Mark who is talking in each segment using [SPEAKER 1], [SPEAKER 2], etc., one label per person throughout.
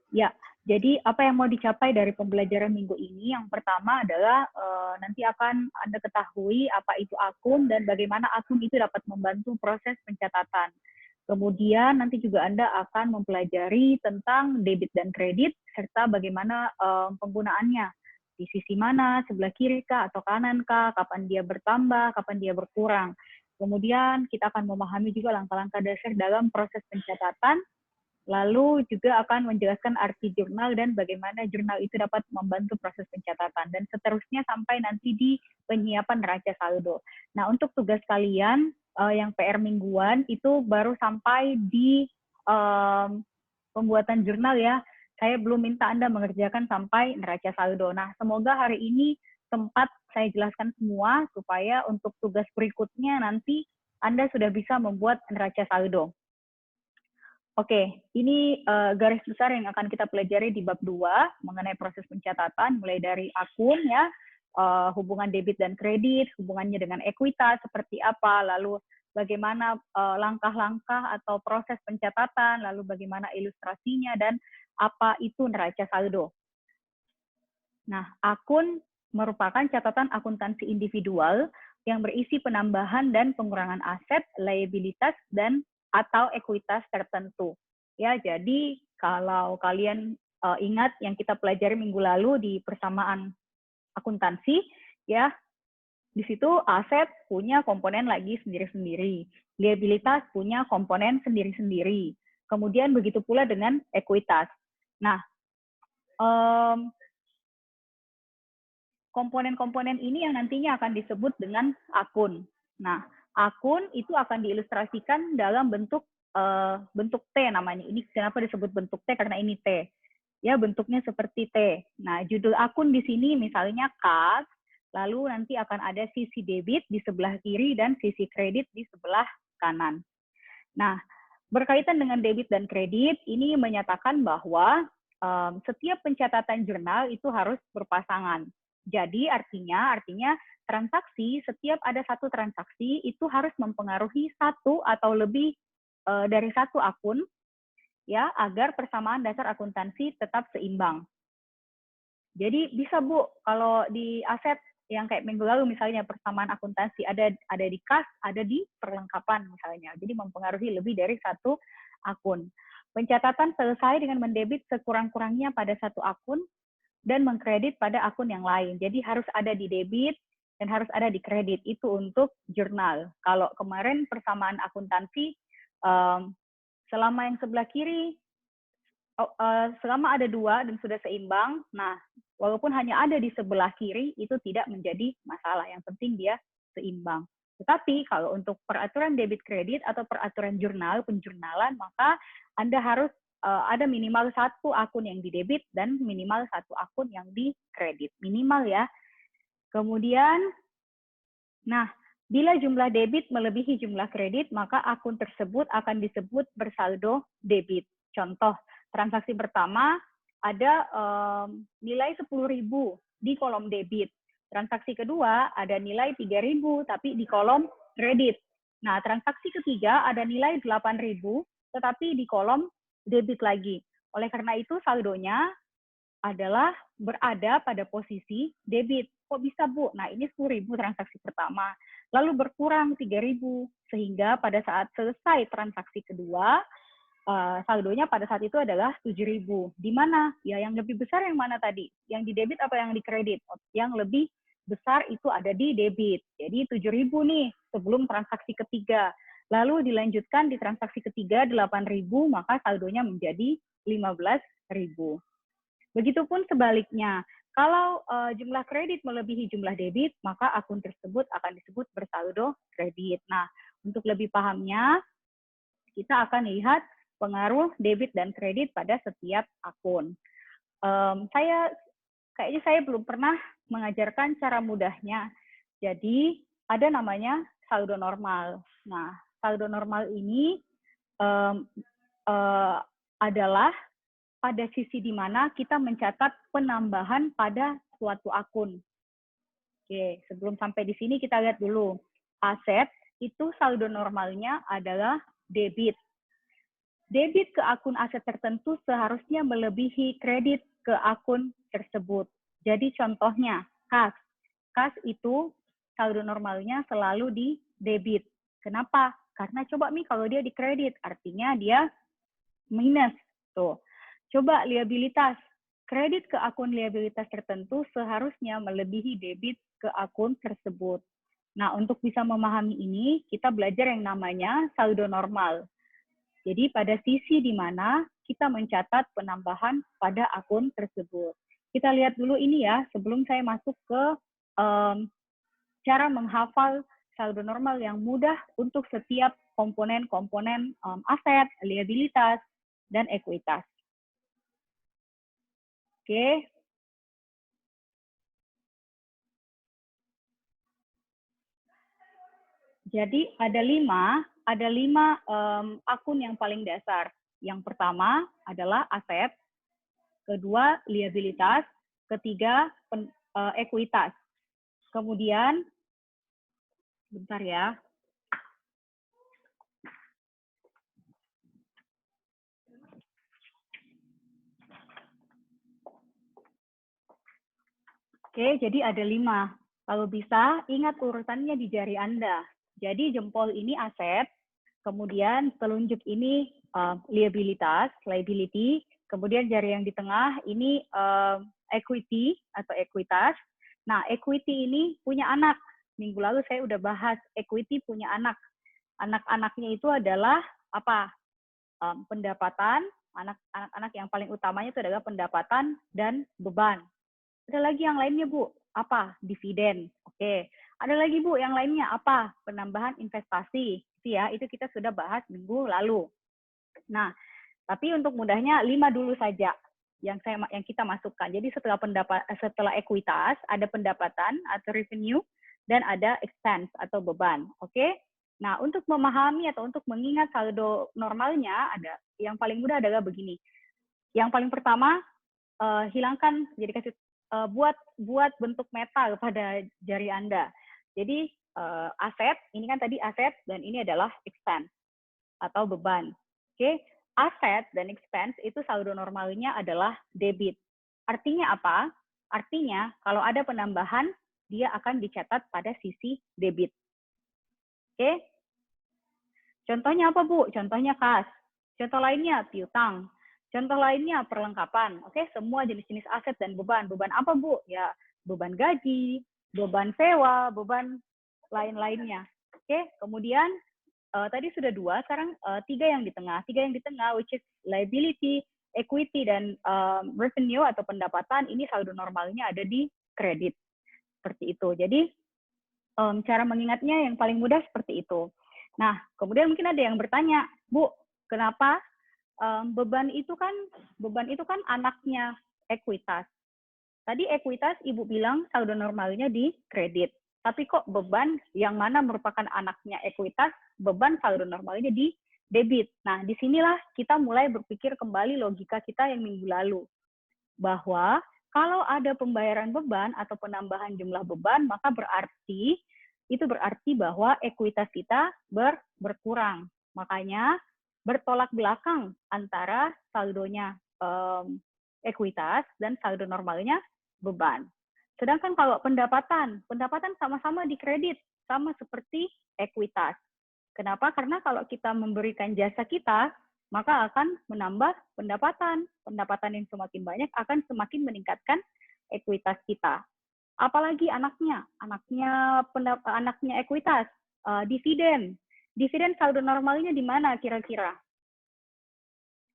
[SPEAKER 1] Ya, jadi apa yang mau dicapai dari pembelajaran minggu ini? Yang pertama adalah nanti akan Anda ketahui apa itu akun dan bagaimana akun itu dapat membantu proses pencatatan. Kemudian nanti juga Anda akan mempelajari tentang debit dan kredit serta bagaimana penggunaannya. Di sisi mana, sebelah kiri kah atau kanan kah, kapan dia bertambah, kapan dia berkurang. Kemudian kita akan memahami juga langkah-langkah dasar dalam proses pencatatan. Lalu juga akan menjelaskan arti jurnal dan bagaimana jurnal itu dapat membantu proses pencatatan. Dan seterusnya sampai nanti di penyiapan neraca saldo. Nah, untuk tugas kalian yang PR mingguan itu baru sampai di pembuatan jurnal ya. Saya belum minta Anda mengerjakan sampai neraca saldo. Nah, semoga hari ini sempat saya jelaskan semua supaya untuk tugas berikutnya nanti Anda sudah bisa membuat neraca saldo. Oke, ini garis besar yang akan kita pelajari di bab 2 mengenai proses pencatatan, mulai dari akun ya, hubungan debit dan kredit, hubungannya dengan ekuitas seperti apa, lalu bagaimana langkah-langkah atau proses pencatatan, lalu bagaimana ilustrasinya, dan apa itu neraca saldo. Nah, akun merupakan catatan akuntansi individual yang berisi penambahan dan pengurangan aset, liabilitas, dan atau ekuitas tertentu. Ya, jadi kalau kalian ingat yang kita pelajari minggu lalu di persamaan akuntansi, ya, di situ aset punya komponen lagi sendiri-sendiri, liabilitas punya komponen sendiri-sendiri. Kemudian begitu pula dengan ekuitas. Nah, komponen-komponen ini yang nantinya akan disebut dengan akun. Nah, akun itu akan diilustrasikan dalam bentuk bentuk T namanya. Ini kenapa disebut bentuk T? Karena ini T. Ya, bentuknya seperti T. Nah, judul akun di sini misalnya kas, lalu nanti akan ada sisi debit di sebelah kiri dan sisi kredit di sebelah kanan. Nah, berkaitan dengan debit dan kredit, ini menyatakan bahwa setiap pencatatan jurnal itu harus berpasangan. Jadi artinya transaksi, setiap ada satu transaksi itu harus mempengaruhi satu atau lebih dari satu akun ya agar persamaan dasar akuntansi tetap seimbang. Jadi bisa Bu, kalau di aset yang kayak minggu lalu misalnya persamaan akuntansi ada di kas, ada di perlengkapan misalnya. Jadi mempengaruhi lebih dari satu akun. Pencatatan selesai dengan mendebit sekurang-kurangnya pada satu akun dan mengkredit pada akun yang lain. Jadi harus ada di debit dan harus ada di kredit. Itu untuk jurnal. Kalau kemarin persamaan akuntansi, selama yang sebelah kiri, selama ada dua dan sudah seimbang, nah walaupun hanya ada di sebelah kiri, itu tidak menjadi masalah. Yang penting dia seimbang. Tetapi kalau untuk peraturan debit kredit atau peraturan jurnal, penjurnalan, maka Anda harus ada minimal satu akun yang di debit dan minimal satu akun yang di kredit. Minimal ya. Kemudian, nah, bila jumlah debit melebihi jumlah kredit, maka akun tersebut akan disebut bersaldo debit. Contoh, transaksi pertama ada nilai 10.000 di kolom debit. Transaksi kedua ada nilai 3.000 tapi di kolom kredit. Nah, transaksi ketiga ada nilai 8.000 tetapi di kolom debit lagi. Oleh karena itu saldonya adalah berada pada posisi debit. Kok bisa Bu? Nah, ini 10.000 transaksi pertama. Lalu berkurang 3.000 sehingga pada saat selesai transaksi kedua saldonya pada saat itu adalah 7.000. Di mana? Ya yang lebih besar yang mana tadi? Yang di debit atau yang di kredit? Yang lebih besar itu ada di debit. Jadi 7.000 nih sebelum transaksi ketiga. Lalu dilanjutkan di transaksi ketiga 8.000, maka saldonya menjadi 15.000. Begitupun sebaliknya, kalau jumlah kredit melebihi jumlah debit, maka akun tersebut akan disebut bersaldo kredit. Nah, untuk lebih pahamnya, kita akan lihat pengaruh debit dan kredit pada setiap akun. Kayaknya saya belum pernah mengajarkan cara mudahnya. Jadi ada namanya saldo normal. Nah, saldo normal ini adalah pada sisi di mana kita mencatat penambahan pada suatu akun. Oke, sebelum sampai di sini kita lihat dulu. Aset itu saldo normalnya adalah debit. Debit ke akun aset tertentu seharusnya melebihi kredit ke akun tersebut. Jadi contohnya, kas. Kas itu saldo normalnya selalu di debit. Kenapa? Karena coba nih kalau dia di kredit, artinya dia minus. Tuh. Coba liabilitas. Kredit ke akun liabilitas tertentu seharusnya melebihi debit ke akun tersebut. Nah, untuk bisa memahami ini, kita belajar yang namanya saldo normal. Jadi pada sisi di mana kita mencatat penambahan pada akun tersebut. Kita lihat dulu ini ya, sebelum saya masuk ke cara menghafal saldo normal yang mudah untuk setiap komponen-komponen aset, liabilitas, dan ekuitas. Oke. Jadi ada lima akun yang paling dasar. Yang pertama adalah aset, kedua liabilitas, ketiga ekuitas. Kemudian, bentar ya. Oke, jadi ada 5. Kalau bisa, ingat urutannya di jari Anda. Jadi jempol ini aset, kemudian telunjuk ini liabilitas, liability, kemudian jari yang di tengah ini equity atau ekuitas. Nah, equity ini punya anak. Minggu lalu saya udah bahas equity punya anak. Anak-anaknya itu adalah apa? Pendapatan, anak-anak yang paling utamanya itu adalah pendapatan dan beban. Ada lagi yang lainnya, Bu. Apa? Dividen. Oke. Ada lagi, Bu, yang lainnya apa? Penambahan investasi. Itu kita sudah bahas minggu lalu. Nah, tapi untuk mudahnya 5 dulu saja yang kita masukkan. Jadi setelah ekuitas ada pendapatan atau revenue dan ada expense atau beban. Oke? Nah, untuk memahami atau untuk mengingat saldo normalnya ada yang paling mudah adalah begini. Yang paling pertama hilangkan, jadi kasih buat bentuk meta pada jari Anda. Jadi aset, ini kan tadi aset dan ini adalah expense atau beban. Oke, aset dan expense itu saldo normalnya adalah debit. Artinya apa? Artinya kalau ada penambahan dia akan dicatat pada sisi debit. Oke. Contohnya apa, Bu? Contohnya kas. Contoh lainnya piutang. Contoh lainnya perlengkapan. Oke, semua jenis-jenis aset dan beban. Beban apa, Bu? Ya, beban gaji, beban sewa, beban lain-lainnya. Oke, kemudian tadi sudah 2, sekarang 3 yang di tengah. 3 yang di tengah, which is liability, equity, dan revenue atau pendapatan, ini saldo normalnya ada di kredit. Seperti itu. Jadi, cara mengingatnya yang paling mudah seperti itu. Nah, kemudian mungkin ada yang bertanya, Bu, kenapa beban itu kan anaknya ekuitas. Tadi ekuitas Ibu bilang saldo normalnya di kredit. Tapi kok beban yang mana merupakan anaknya ekuitas, beban saldo normalnya di debit. Nah, disinilah kita mulai berpikir kembali logika kita yang minggu lalu. Bahwa kalau ada pembayaran beban atau penambahan jumlah beban, maka itu berarti bahwa ekuitas kita berkurang. Makanya bertolak belakang antara saldonya ekuitas dan saldo normalnya beban. Sedangkan kalau pendapatan sama-sama di kredit, sama seperti ekuitas. Kenapa? Karena kalau kita memberikan jasa kita, maka akan menambah pendapatan. Pendapatan yang semakin banyak akan semakin meningkatkan ekuitas kita. Apalagi anaknya ekuitas, dividen. Dividen saldo normalnya di mana kira-kira?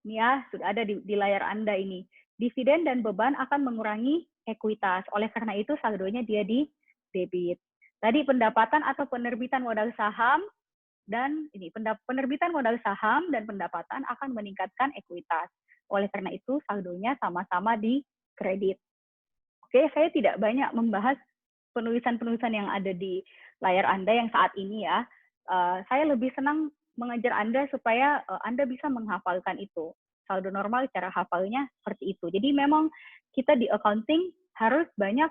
[SPEAKER 1] Ini ya, sudah ada di layar Anda ini. Dividen dan beban akan mengurangi ekuitas. Oleh karena itu saldonya dia di debit. Tadi pendapatan atau penerbitan modal saham dan ini penerbitan modal saham dan pendapatan akan meningkatkan ekuitas. Oleh karena itu saldonya sama-sama di kredit. Oke, saya tidak banyak membahas penulisan-penulisan yang ada di layar Anda yang saat ini ya. Saya lebih senang mengajar Anda supaya Anda bisa menghafalkan itu. Saldo normal cara hafalnya seperti itu. Jadi memang kita di accounting harus banyak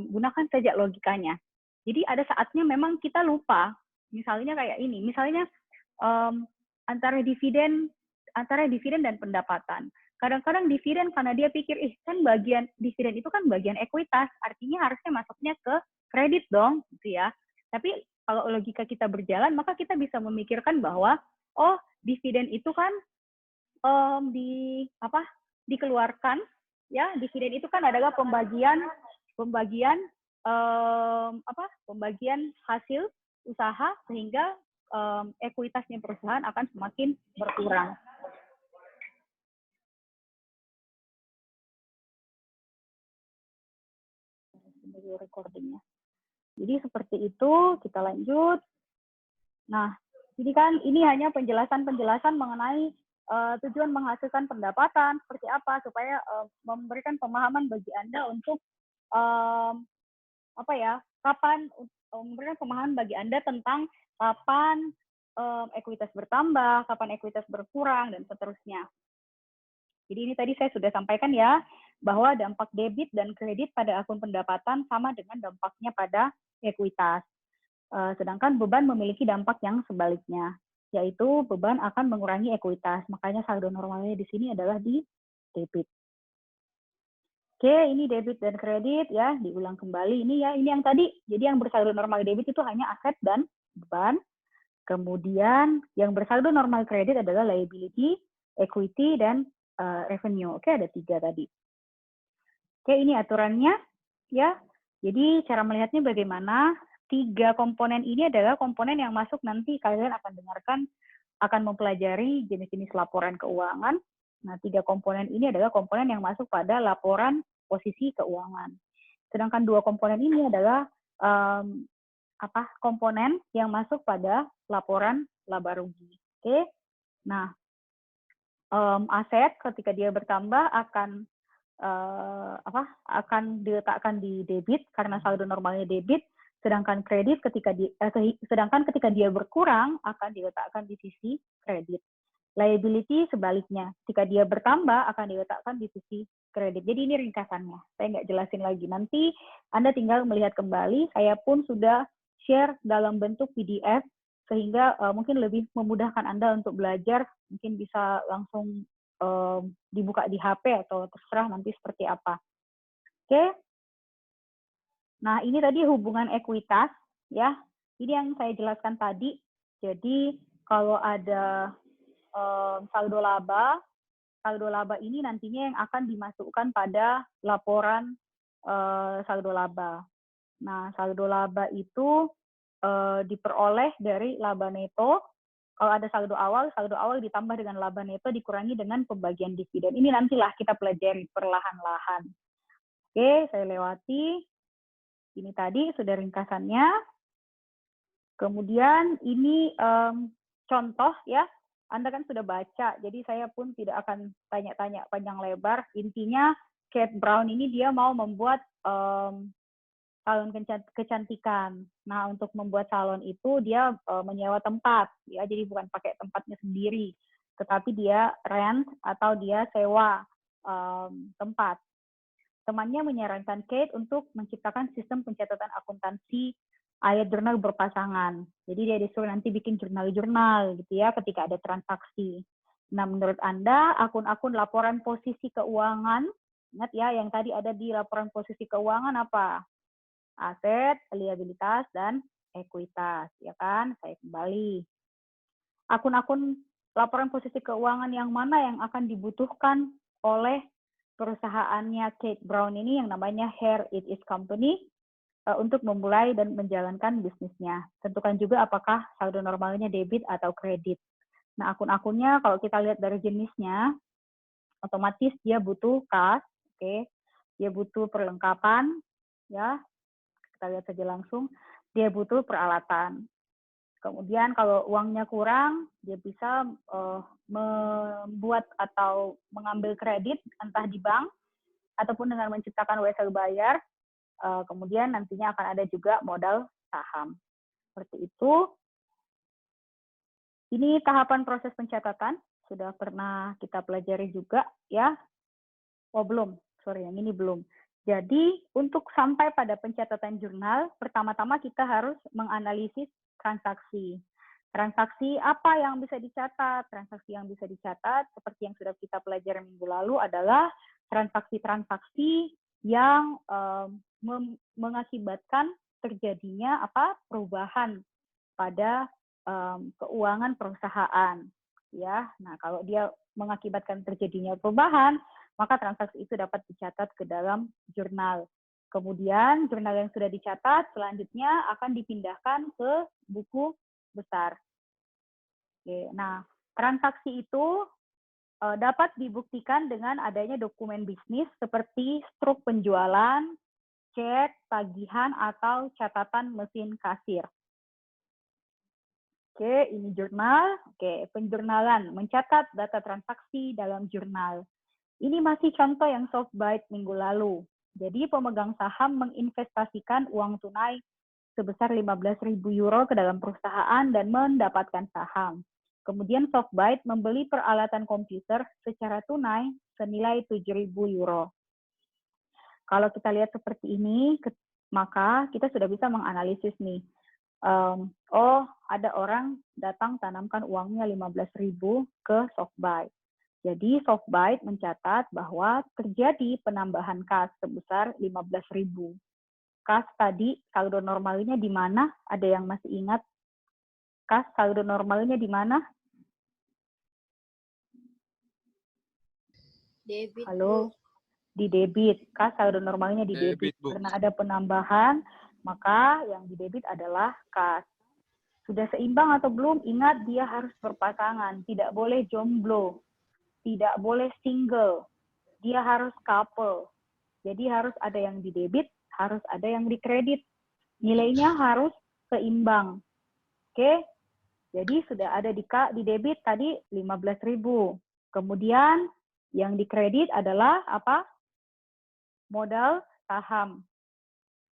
[SPEAKER 1] gunakan saja logikanya. Jadi ada saatnya memang kita lupa. Misalnya kayak ini. Misalnya antara dividen antara dividen dan pendapatan. Kadang-kadang dividen karena dia pikir, kan bagian dividen itu kan bagian ekuitas, artinya harusnya masuknya ke kredit dong, gitu ya. Tapi kalau logika kita berjalan, maka kita bisa memikirkan bahwa, oh dividen itu kan dikeluarkan, ya dividen itu kan adalah pembagian hasil usaha sehingga ekuitasnya perusahaan akan semakin berkurang. Recordingnya. Jadi seperti itu, kita lanjut. Nah, jadi kan ini hanya penjelasan-penjelasan mengenai tujuan menghasilkan pendapatan seperti apa supaya memberikan pemahaman bagi Anda untuk kapan memberikan pemahaman bagi Anda tentang kapan ekuitas bertambah, kapan ekuitas berkurang, dan seterusnya. Jadi ini tadi saya sudah sampaikan ya, bahwa dampak debit dan kredit pada akun pendapatan sama dengan dampaknya pada ekuitas. Sedangkan beban memiliki dampak yang sebaliknya, yaitu beban akan mengurangi ekuitas. Makanya saldo normalnya di sini adalah di debit. Oke, ini debit dan kredit ya, diulang kembali. Ini ya, ini yang tadi. Jadi yang bersaldo normal debit itu hanya aset dan beban. Kemudian yang bersaldo normal kredit adalah liability, equity, dan revenue. Oke, ada 3 tadi. Oke, ini aturannya ya. Jadi cara melihatnya bagaimana? 3 komponen ini adalah komponen yang masuk nanti kalian akan dengarkan, akan mempelajari jenis-jenis laporan keuangan. Nah, 3 komponen ini adalah komponen yang masuk pada laporan posisi keuangan. Sedangkan 2 komponen ini adalah komponen yang masuk pada laporan laba rugi. Oke. Nah, aset ketika dia bertambah akan diletakkan di debit karena saldo normalnya debit, sedangkan kredit ketika dia berkurang akan diletakkan di sisi kredit. Liability sebaliknya, ketika dia bertambah akan diletakkan di sisi kredit. Jadi ini ringkasannya, saya nggak jelasin lagi. Nanti Anda tinggal melihat kembali, saya pun sudah share dalam bentuk PDF, sehingga mungkin lebih memudahkan Anda untuk belajar, mungkin bisa langsung dibuka di HP atau terserah nanti seperti apa. Oke. Nah, ini tadi hubungan ekuitas ya. Ini yang saya jelaskan tadi. Jadi kalau ada saldo laba ini nantinya yang akan dimasukkan pada laporan saldo laba. Nah, saldo laba itu diperoleh dari laba neto. Kalau ada saldo awal ditambah dengan laba neto dikurangi dengan pembagian dividen. Ini nantilah kita pelajari perlahan-lahan. Oke, saya lewati. Ini tadi sudah ringkasannya. Kemudian ini contoh ya. Anda kan sudah baca, jadi saya pun tidak akan tanya-tanya panjang lebar. Intinya Kate Brown ini dia mau membuat salon kecantikan. Nah, untuk membuat salon itu dia menyewa tempat, ya. Jadi bukan pakai tempatnya sendiri, tetapi dia rent atau dia sewa tempat. Temannya menyarankan Kate untuk menciptakan sistem pencatatan akuntansi ayat jurnal berpasangan. Jadi dia disuruh nanti bikin jurnal-jurnal gitu ya ketika ada transaksi. Nah, menurut Anda akun-akun laporan posisi keuangan, ingat ya yang tadi ada di laporan posisi keuangan apa? Aset, liabilitas, dan ekuitas, ya kan? Saya kembali. Akun-akun laporan posisi keuangan yang mana yang akan dibutuhkan oleh perusahaannya Kate Brown ini yang namanya Here It Is Company untuk memulai dan menjalankan bisnisnya. Tentukan juga apakah saldo normalnya debit atau kredit. Nah, akun-akunnya kalau kita lihat dari jenisnya, otomatis dia butuh kas, oke? Dia butuh perlengkapan, ya. Kita lihat saja langsung, dia butuh peralatan. Kemudian kalau uangnya kurang, dia bisa membuat atau mengambil kredit, entah di bank, ataupun dengan menciptakan wesel bayar. Kemudian nantinya akan ada juga modal saham. Seperti itu. Ini tahapan proses pencatatan, sudah pernah kita pelajari juga, ya. Oh, belum. Sorry, yang ini belum. Jadi, untuk sampai pada pencatatan jurnal, pertama-tama kita harus menganalisis transaksi. Transaksi apa yang bisa dicatat? Transaksi yang bisa dicatat seperti yang sudah kita pelajari minggu lalu adalah transaksi-transaksi yang mengakibatkan terjadinya perubahan pada keuangan perusahaan. Ya, nah kalau dia mengakibatkan terjadinya perubahan, maka transaksi itu dapat dicatat ke dalam jurnal. Kemudian jurnal yang sudah dicatat selanjutnya akan dipindahkan ke buku besar. Oke, nah transaksi itu dapat dibuktikan dengan adanya dokumen bisnis seperti struk penjualan, cek, tagihan, atau catatan mesin kasir. Oke, ini jurnal. Oke, penjurnalan, mencatat data transaksi dalam jurnal. Ini masih contoh yang soft bite minggu lalu. Jadi pemegang saham menginvestasikan uang tunai sebesar 15.000 euro ke dalam perusahaan dan mendapatkan saham. Kemudian Softbyte membeli peralatan komputer secara tunai senilai 7.000 euro. Kalau kita lihat seperti ini, maka kita sudah bisa menganalisis nih. Oh, ada orang datang tanamkan uangnya 15.000 ke Softbyte. Jadi Softbyte mencatat bahwa terjadi penambahan kas sebesar 15.000. Kas tadi saldo normalnya di mana? Ada yang masih ingat? Kas saldo normalnya di mana?
[SPEAKER 2] Debit.
[SPEAKER 1] Halo, di debit. Kas saldo normalnya di debit. Karena ada penambahan, maka yang di debit adalah kas. Sudah seimbang atau belum? Ingat, dia harus berpasangan. Tidak boleh jomblo. Tidak boleh single. Dia harus couple. Jadi harus ada yang di debit, harus ada yang di kredit. Nilainya harus seimbang. Oke? Jadi sudah ada di debit tadi 15.000. Kemudian yang di kredit adalah apa? Modal saham.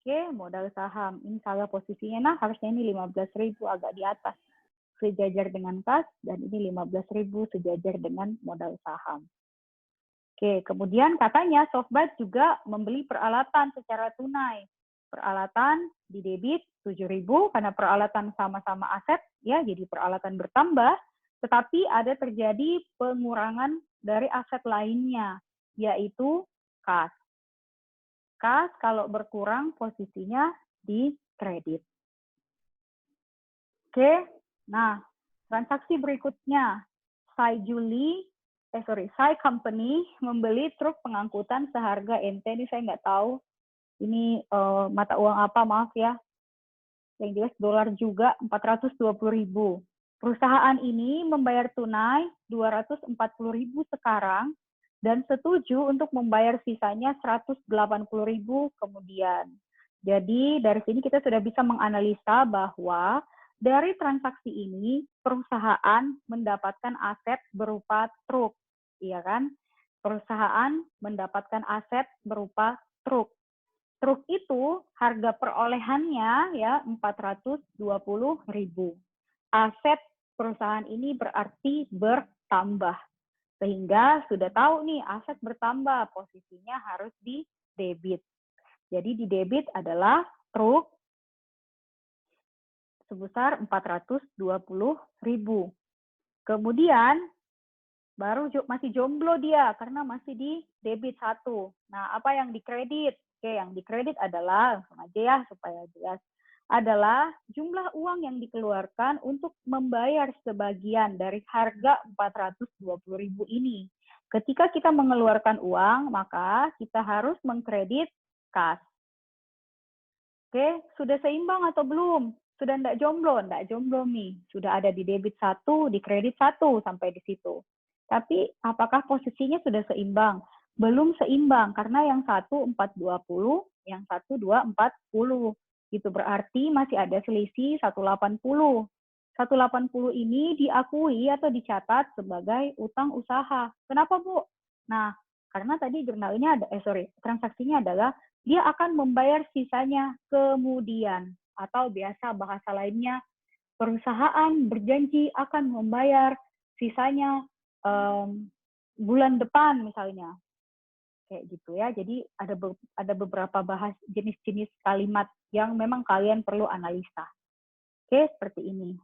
[SPEAKER 1] Oke, modal saham. Ini salah posisinya. Nah, harusnya ini 15.000 agak di atas. Sejajar dengan kas, dan ini 15.000 sejajar dengan modal saham. Oke, kemudian katanya Softbyte juga membeli peralatan secara tunai. Peralatan di debit 7.000 karena peralatan sama-sama aset, ya, jadi peralatan bertambah, tetapi ada terjadi pengurangan dari aset lainnya, yaitu kas. Kas kalau berkurang posisinya di kredit. Oke, nah transaksi berikutnya, Sai Company membeli truk pengangkutan seharga NT, ini saya nggak tahu, ini mata uang apa, maaf ya. Yang jelas dolar juga 420.000. Perusahaan ini membayar tunai 240.000 sekarang dan setuju untuk membayar sisanya 180.000 kemudian. Jadi dari sini kita sudah bisa menganalisa bahwa dari transaksi ini perusahaan mendapatkan aset berupa truk, iya kan? Perusahaan mendapatkan aset berupa truk. Truk itu harga perolehannya ya 420.000. Aset perusahaan ini berarti bertambah. Sehingga sudah tahu nih aset bertambah, posisinya harus di debit. Jadi di debit adalah truk sebesar 420.000. Kemudian baru masih jomblo dia karena masih di debit 1. Nah, apa yang di kredit? Oke, yang di kredit adalah, langsung aja ya supaya jelas, adalah jumlah uang yang dikeluarkan untuk membayar sebagian dari harga 420.000 ini. Ketika kita mengeluarkan uang, maka kita harus mengkredit kas. Oke, sudah seimbang atau belum? Sudah enggak jomblo? Enggak jomblo nih. Sudah ada di debit 1, di kredit 1 sampai di situ. Tapi apakah posisinya sudah seimbang? Belum seimbang karena yang satu 420, yang satu 240. Itu berarti masih ada selisih 180. 180 ini diakui atau dicatat sebagai utang usaha. Kenapa, Bu? Nah, karena tadi jurnalnya ada transaksinya adalah dia akan membayar sisanya kemudian, atau biasa bahasa lainnya perusahaan berjanji akan membayar sisanya bulan depan misalnya, kayak gitu ya. Jadi ada beberapa jenis-jenis kalimat yang memang kalian perlu analisa. Oke, seperti ini.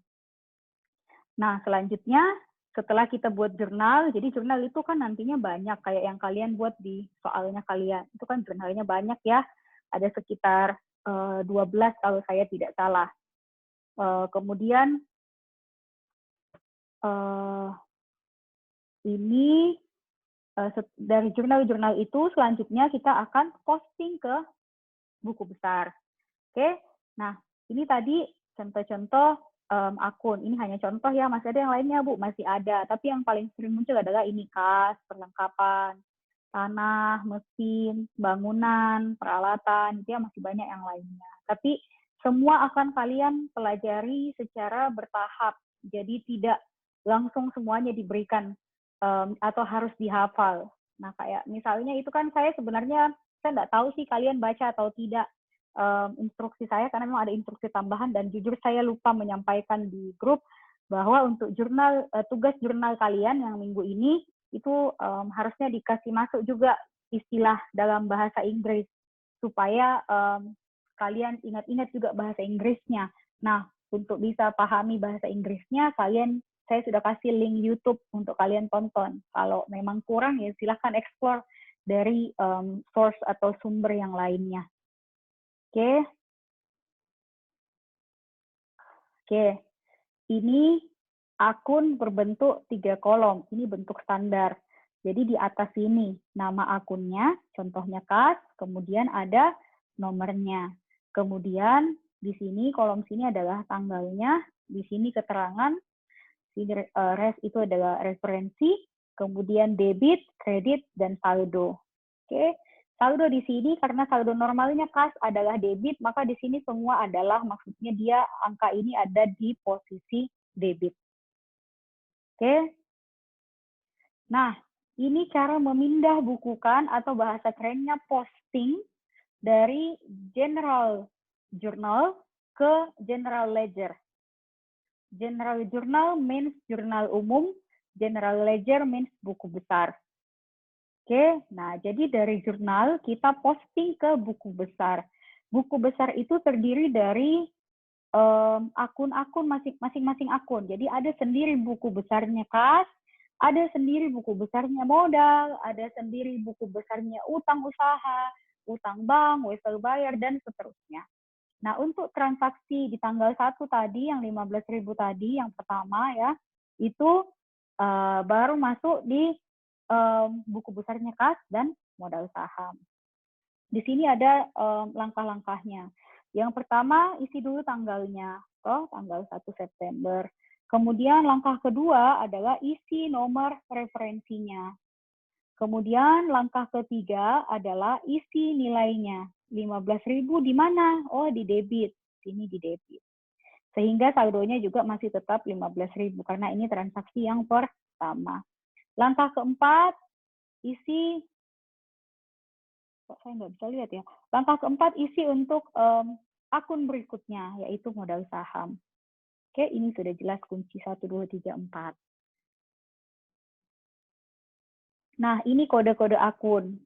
[SPEAKER 1] Nah, selanjutnya setelah kita buat jurnal, jadi jurnal itu kan nantinya banyak, kayak yang kalian buat di soalnya kalian. Itu kan jurnalnya banyak ya, ada sekitar 12 kalau saya tidak salah. Kemudian ini dari jurnal-jurnal itu selanjutnya kita akan posting ke buku besar. Oke, nah ini tadi contoh-contoh akun. Ini hanya contoh ya, masih ada yang lainnya Bu, masih ada. Tapi yang paling sering muncul adalah ini kas, perlengkapan, tanah, mesin, bangunan, peralatan, itu ya masih banyak yang lainnya. Tapi semua akan kalian pelajari secara bertahap. Jadi tidak langsung semuanya diberikan atau harus dihafal. Nah kayak misalnya itu kan saya sebenarnya saya nggak tahu sih kalian baca atau tidak instruksi saya karena memang ada instruksi tambahan dan jujur saya lupa menyampaikan di grup bahwa untuk jurnal tugas jurnal kalian yang minggu ini itu harusnya dikasih masuk juga istilah dalam bahasa Inggris supaya kalian ingat-ingat juga bahasa Inggrisnya. Nah, untuk bisa pahami bahasa Inggrisnya, saya sudah kasih link YouTube untuk kalian tonton. Kalau memang kurang ya silahkan explore dari source atau sumber yang lainnya. Oke. Oke. Ini akun berbentuk 3 kolom. Ini bentuk standar. Jadi di atas ini nama akunnya, contohnya kas, kemudian ada nomornya. Kemudian di sini kolom sini adalah tanggalnya, di sini keterangan, res itu adalah referensi, kemudian debit, kredit, dan saldo. Oke. Saldo di sini karena saldo normalnya kas adalah debit, maka di sini semua adalah maksudnya dia angka ini ada di posisi debit. Oke. Nah, ini cara memindah bukukan atau bahasa kerennya posting dari general journal ke general ledger. General journal means jurnal umum, general ledger means buku besar. Oke, nah jadi dari jurnal kita posting ke buku besar. Buku besar itu terdiri dari akun-akun masing-masing akun. Jadi ada sendiri buku besarnya kas, ada sendiri buku besarnya modal, ada sendiri buku besarnya utang usaha, utang bank, wesel bayar, dan seterusnya. Nah, untuk transaksi di tanggal 1 tadi, yang 15.000 tadi, yang pertama ya, itu baru masuk di buku besarnya kas dan modal saham. Di sini ada langkah-langkahnya. Yang pertama, isi dulu tanggalnya, tanggal 1 September. Kemudian langkah kedua adalah isi nomor referensinya. Kemudian langkah ketiga adalah isi nilainya. 15.000 di mana? Oh, di debit. Sini di debit. Sehingga saldonya juga masih tetap 15.000 karena ini transaksi yang pertama. Langkah keempat, isi kok saya nggak bisa lihat ya. Langkah keempat, isi untuk akun berikutnya, yaitu modal saham. Oke, ini sudah jelas kunci 1, 2, 3, 4. Nah, ini kode-kode akun.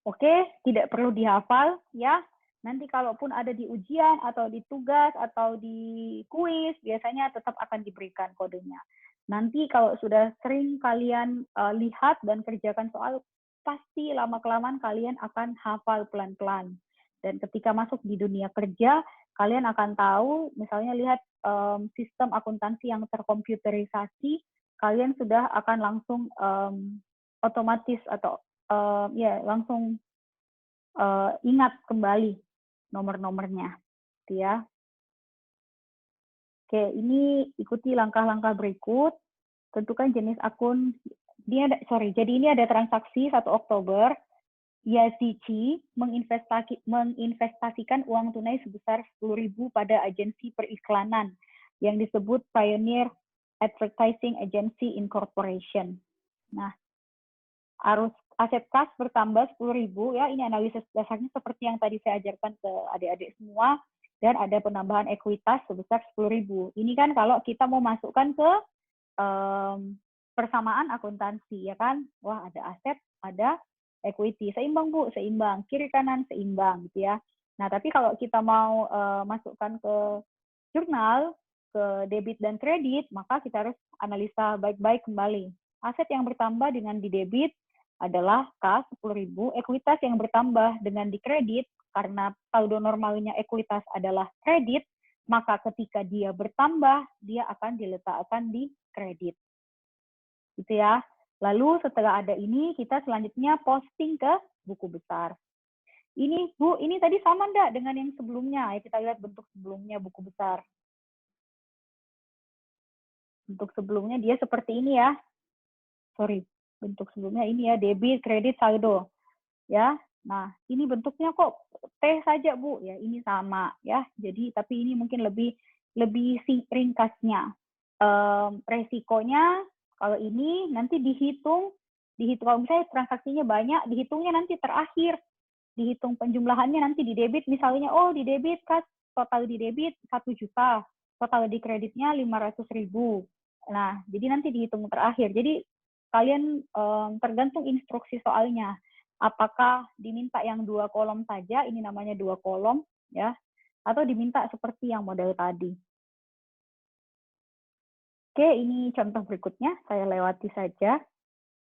[SPEAKER 1] Oke, tidak perlu dihafal ya. Nanti kalaupun ada di ujian atau di tugas atau di kuis, biasanya tetap akan diberikan kodenya. Nanti kalau sudah sering kalian lihat dan kerjakan soal, pasti lama-kelamaan kalian akan hafal pelan-pelan. Dan ketika masuk di dunia kerja, kalian akan tahu, misalnya lihat sistem akuntansi yang terkomputerisasi, kalian sudah akan langsung otomatis atau ya langsung ingat kembali nomor-nomornya, gitu ya. Oke, ini ikuti langkah-langkah berikut. Tentukan jenis akun. Jadi ini ada transaksi 1 Oktober. Yazici menginvestasikan uang tunai sebesar 10.000 pada agensi periklanan yang disebut Pioneer Advertising Agency Incorporation. Nah, arus aset kas bertambah 10.000 ya, ini analisis dasarnya seperti yang tadi saya ajarkan ke adik-adik semua, dan ada penambahan ekuitas sebesar 10.000. Ini kan kalau kita mau masukkan ke persamaan akuntansi ya kan, wah ada aset, ada equity, seimbang Bu, seimbang, kiri kanan seimbang gitu ya. Nah, tapi kalau kita mau masukkan ke jurnal, ke debit dan kredit, maka kita harus analisa baik-baik kembali. Aset yang bertambah dengan di debit adalah kas 10.000, ekuitas yang bertambah dengan di kredit, karena saldo normalnya ekuitas adalah kredit, maka ketika dia bertambah, dia akan diletakkan di kredit. Gitu ya. Lalu setelah ada ini, kita selanjutnya posting ke buku besar. Ini Bu, ini tadi sama enggak dengan yang sebelumnya? Ya, kita lihat bentuk sebelumnya buku besar. Bentuk sebelumnya dia seperti ini ya. Sorry, bentuk sebelumnya ini ya, debit, kredit, saldo. Ya, nah ini bentuknya kok T saja Bu. Ya, ini sama ya. Jadi tapi ini mungkin lebih ringkasnya. Resikonya kalau ini nanti dihitung kalau misalnya transaksinya banyak, dihitungnya nanti terakhir. Dihitung penjumlahannya nanti di debit misalnya, oh di debit kas total di debit 1 juta, total di kreditnya 500.000. Nah, jadi nanti dihitung terakhir. Jadi kalian tergantung instruksi soalnya. Apakah diminta yang 2 kolom saja, ini namanya 2 kolom ya, atau diminta seperti yang model tadi. Oke, ini contoh berikutnya, saya lewati saja.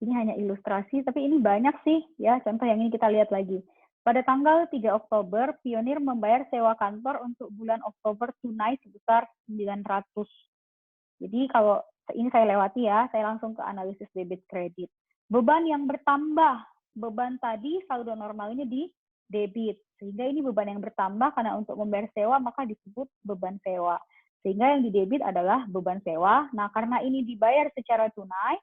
[SPEAKER 1] Ini hanya ilustrasi, tapi ini banyak sih ya, contoh yang ini kita lihat lagi. Pada tanggal 3 Oktober, Pionir membayar sewa kantor untuk bulan Oktober tunai sebesar 900. Jadi kalau ini saya lewati ya, saya langsung ke analisis debit kredit. Beban yang bertambah, beban tadi saldo normalnya di debit. Sehingga ini beban yang bertambah karena untuk membayar sewa maka disebut beban sewa. Sehingga yang di debit adalah beban sewa. Nah, karena ini dibayar secara tunai,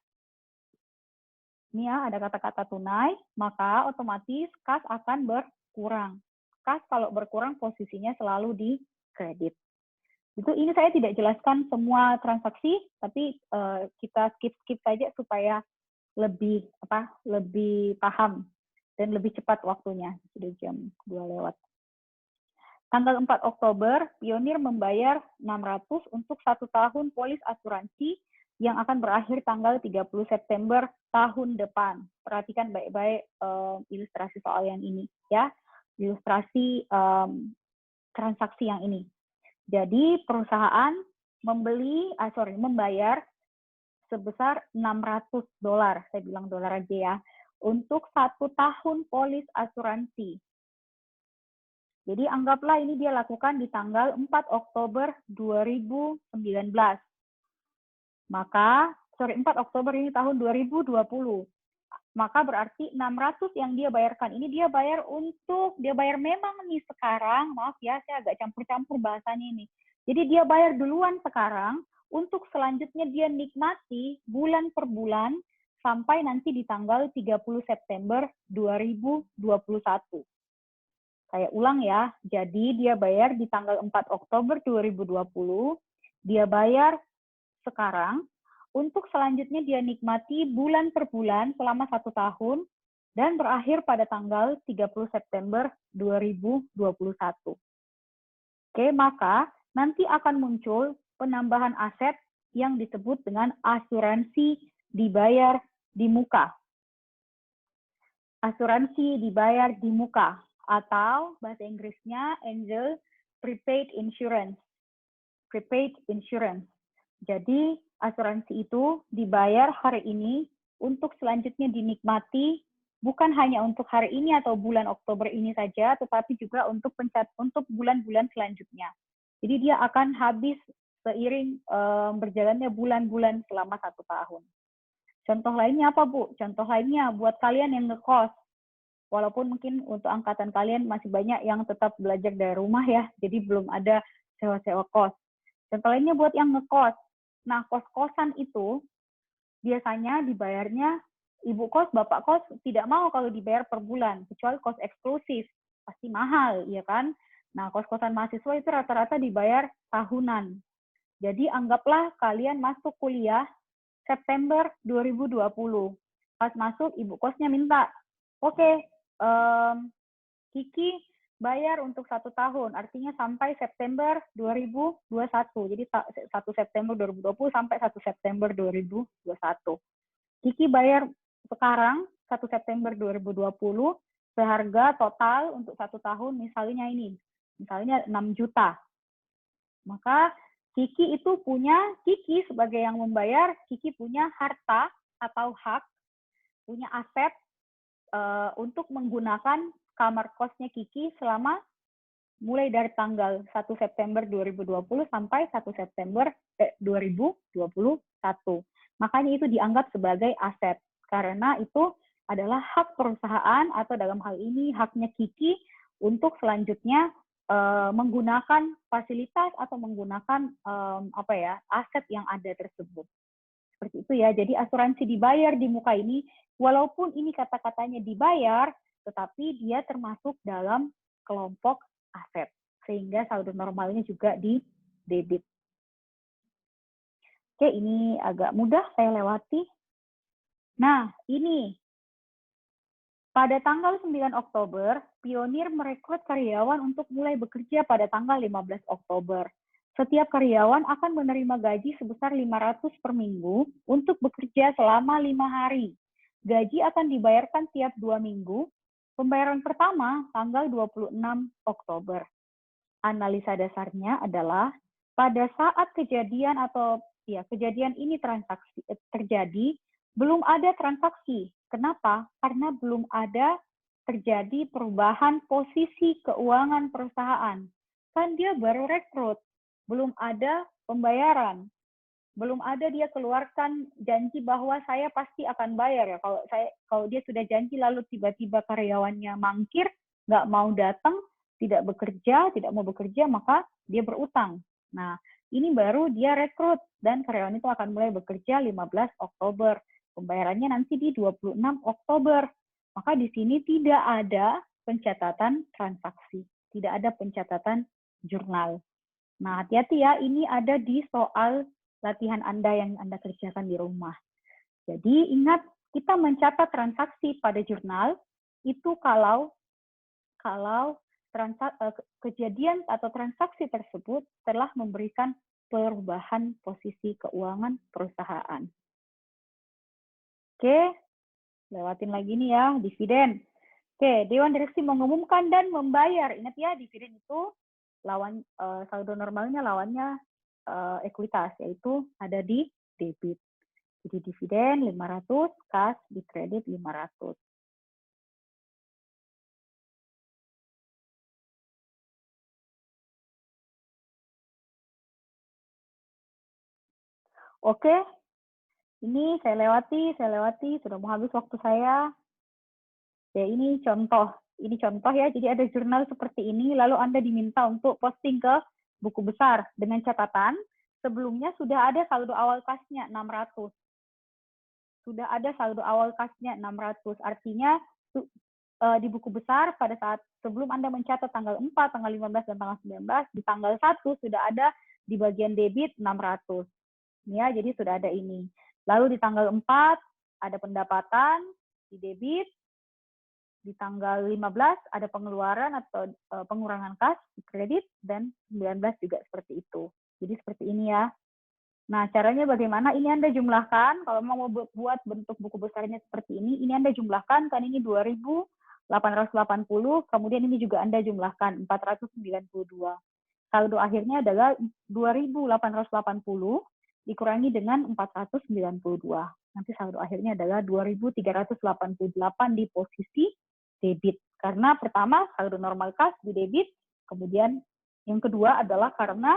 [SPEAKER 1] ini ya, ada kata-kata tunai, maka otomatis kas akan berkurang. Kas kalau berkurang posisinya selalu di kredit. Itu ini saya tidak jelaskan semua transaksi, tapi kita skip saja supaya lebih paham dan lebih cepat waktunya. Sudah jam 2 lewat. Tanggal 4 Oktober, Pionir membayar 600 untuk 1 tahun polis asuransi yang akan berakhir tanggal 30 September tahun depan. Perhatikan baik-baik ilustrasi soal yang ini ya. Ilustrasi transaksi yang ini. Jadi perusahaan membayar sebesar $600, saya bilang dolar aja ya, untuk 1 tahun polis asuransi. Jadi anggaplah ini dia lakukan di tanggal 4 Oktober 2019. Maka, 4 Oktober ini tahun 2020. Maka berarti 600 yang dia bayarkan ini dia bayar memang nih sekarang, maaf ya saya agak campur-campur bahasanya ini. Jadi dia bayar duluan sekarang, untuk selanjutnya dia nikmati bulan per bulan sampai nanti di tanggal 30 September 2021. Saya ulang ya, jadi dia bayar di tanggal 4 Oktober 2020, dia bayar sekarang, untuk selanjutnya dia nikmati bulan per bulan selama 1 tahun, dan berakhir pada tanggal 30 September 2021. Oke, maka nanti akan muncul penambahan aset yang disebut dengan asuransi dibayar di muka. Asuransi dibayar di muka, atau bahasa Inggrisnya Angel Prepaid Insurance. Prepaid Insurance. Jadi asuransi itu dibayar hari ini untuk selanjutnya dinikmati bukan hanya untuk hari ini atau bulan Oktober ini saja, tetapi juga untuk bulan-bulan selanjutnya. Jadi dia akan habis seiring berjalannya bulan-bulan selama 1 tahun. Contoh lainnya apa, Bu? Contoh lainnya buat kalian yang ngekos. Walaupun mungkin untuk angkatan kalian masih banyak yang tetap belajar dari rumah ya, jadi belum ada sewa-sewa kos. Contoh lainnya buat yang ngekos. Nah, kos-kosan itu biasanya dibayarnya ibu kos, bapak kos tidak mau kalau dibayar per bulan, kecuali kos eksklusif. Pasti mahal, ya kan? Nah, kos-kosan mahasiswa itu rata-rata dibayar tahunan. Jadi anggaplah kalian masuk kuliah September 2020. Pas masuk, ibu kosnya minta, oke, Kiki bayar untuk 1 tahun, artinya sampai September 2021. Jadi 1 September 2020 sampai 1 September 2021. Kiki bayar sekarang 1 September 2020 seharga total untuk 1 tahun misalnya 6 juta. Maka Kiki sebagai yang membayar, Kiki punya harta atau hak, punya aset untuk menggunakan kamar kosnya Kiki selama mulai dari tanggal 1 September 2020 sampai 1 September 2021. Makanya itu dianggap sebagai aset, karena itu adalah hak perusahaan atau dalam hal ini haknya Kiki untuk selanjutnya menggunakan fasilitas atau menggunakan aset yang ada tersebut. Seperti itu ya. Jadi asuransi dibayar di muka ini, walaupun ini kata-katanya dibayar, tetapi dia termasuk dalam kelompok aset. Sehingga saldo normalnya juga di debit. Oke, ini agak mudah saya lewati. Nah, ini pada tanggal 9 Oktober, Pionir merekrut karyawan untuk mulai bekerja pada tanggal 15 Oktober. Setiap karyawan akan menerima gaji sebesar 500 per minggu untuk bekerja selama 5 hari. Gaji akan dibayarkan tiap 2 minggu. Pembayaran pertama tanggal 26 Oktober. Analisa dasarnya adalah pada saat kejadian ini terjadi, belum ada transaksi. Kenapa? Karena belum ada terjadi perubahan posisi keuangan perusahaan. Kan dia baru rekrut, belum ada pembayaran, belum ada dia keluarkan janji bahwa saya pasti akan bayar ya. Kalau dia sudah janji lalu tiba-tiba karyawannya mangkir, nggak mau datang, tidak mau bekerja, maka dia berutang. Nah, ini baru dia rekrut dan karyawan itu akan mulai bekerja 15 Oktober. Pembayarannya nanti di 26 Oktober. Maka di sini tidak ada pencatatan transaksi, tidak ada pencatatan jurnal. Nah, hati-hati ya, ini ada di soal latihan Anda yang Anda kerjakan di rumah. Jadi ingat, kita mencatat transaksi pada jurnal itu kalau kejadian atau transaksi tersebut telah memberikan perubahan posisi keuangan perusahaan. Oke, lewatin lagi nih ya, dividen. Oke, Dewan Direksi mengumumkan dan membayar. Ingat ya, dividen itu lawan saldo normalnya lawannya ekuitas, yaitu ada di debit. Jadi dividen 500, kas di kredit 500. Oke, ini saya lewati, sudah mau habis waktu saya. Ya, ini contoh ya, jadi ada jurnal seperti ini, lalu Anda diminta untuk posting ke buku besar dengan catatan, sebelumnya sudah ada saldo awal kasnya 600. Sudah ada saldo awal kasnya 600, artinya di buku besar pada saat sebelum Anda mencatat tanggal 4, tanggal 15, dan tanggal 19, di tanggal 1 sudah ada di bagian debit 600. Ya, jadi sudah ada ini. Lalu di tanggal 4 ada pendapatan di debit, di tanggal 15 ada pengeluaran atau pengurangan kas di kredit, dan 19 juga seperti itu. Jadi seperti ini ya. Nah, caranya bagaimana? Ini Anda jumlahkan, kalau mau buat bentuk buku besarnya seperti ini Anda jumlahkan, kan ini 2.880, kemudian ini juga Anda jumlahkan 492. Saldo akhirnya adalah 2.880 dikurangi dengan 492. Nanti saldo akhirnya adalah 2.388 di posisi debit. Karena pertama, saldo normal kas di debit, kemudian yang kedua adalah karena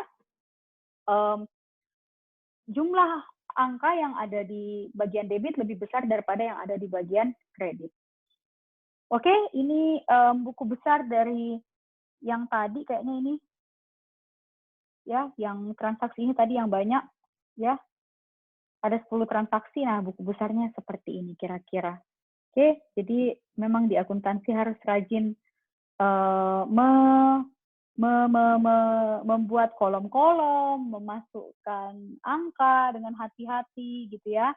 [SPEAKER 1] jumlah angka yang ada di bagian debit lebih besar daripada yang ada di bagian kredit. Oke, ini buku besar dari yang tadi kayaknya ini. Ya, yang transaksi ini tadi yang banyak, ya. Ada 10 transaksi, nah buku besarnya seperti ini kira-kira. Oke, jadi memang di akuntansi harus rajin membuat kolom-kolom, memasukkan angka dengan hati-hati gitu ya.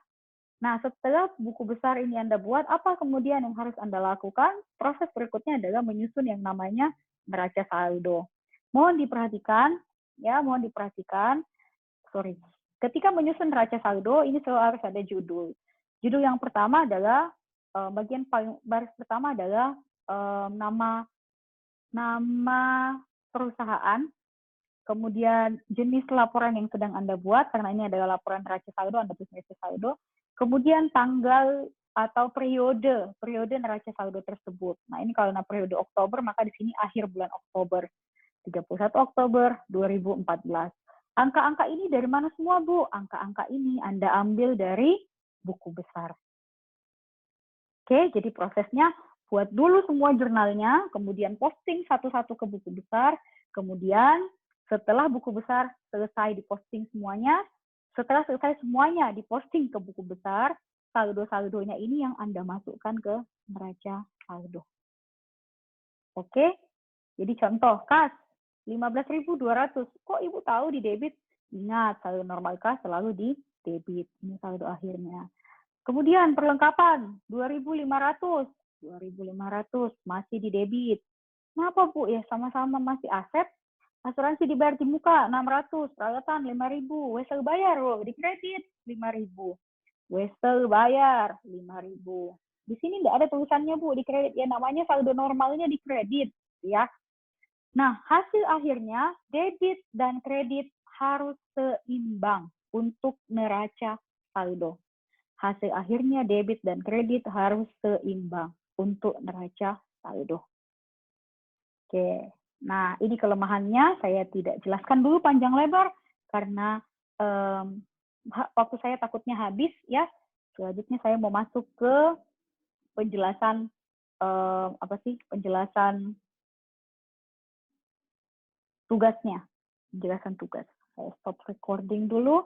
[SPEAKER 1] Nah, setelah buku besar ini Anda buat, apa kemudian yang harus Anda lakukan? Proses berikutnya adalah menyusun yang namanya neraca saldo. Mohon diperhatikan, ketika menyusun neraca saldo, ini selalu harus ada judul. Judul yang pertama adalah, baris pertama adalah nama perusahaan, kemudian jenis laporan yang sedang Anda buat, karena ini adalah laporan neraca saldo, Anda tulis neraca saldo, kemudian tanggal atau periode neraca saldo tersebut. Nah, ini kalau periode Oktober, maka di sini akhir bulan Oktober, 31 Oktober 2014. Angka-angka ini dari mana semua, Bu? Angka-angka ini Anda ambil dari buku besar. Oke, jadi prosesnya buat dulu semua jurnalnya, kemudian posting satu-satu ke buku besar, kemudian setelah buku besar selesai diposting semuanya, setelah selesai semuanya diposting ke buku besar, saldo-saldonya ini yang Anda masukkan ke neraca saldo. Oke, jadi contoh, kas 15.200. Kok Ibu tahu di debit? Ingat, saldo normal kas selalu di debit. Ini saldo akhirnya. Kemudian perlengkapan 2.500. 2.500 masih di debit. Kenapa, Bu? Ya sama-sama masih aset. Asuransi dibayar di muka 600, peralatan 5.000, wesel bayar loh, di kredit 5.000. Wesel bayar 5.000. Di sini tidak ada tulisannya, Bu, di kredit. Ya namanya saldo normalnya di kredit, ya. Nah, hasil akhirnya debit dan kredit harus seimbang untuk neraca saldo. Hasil akhirnya debit dan kredit harus seimbang untuk neraca saldo. Oke, nah ini kelemahannya saya tidak jelaskan dulu panjang lebar karena waktu saya takutnya habis ya. Selanjutnya saya mau masuk ke penjelasan penjelasan tugasnya, penjelasan tugas. Saya stop recording dulu.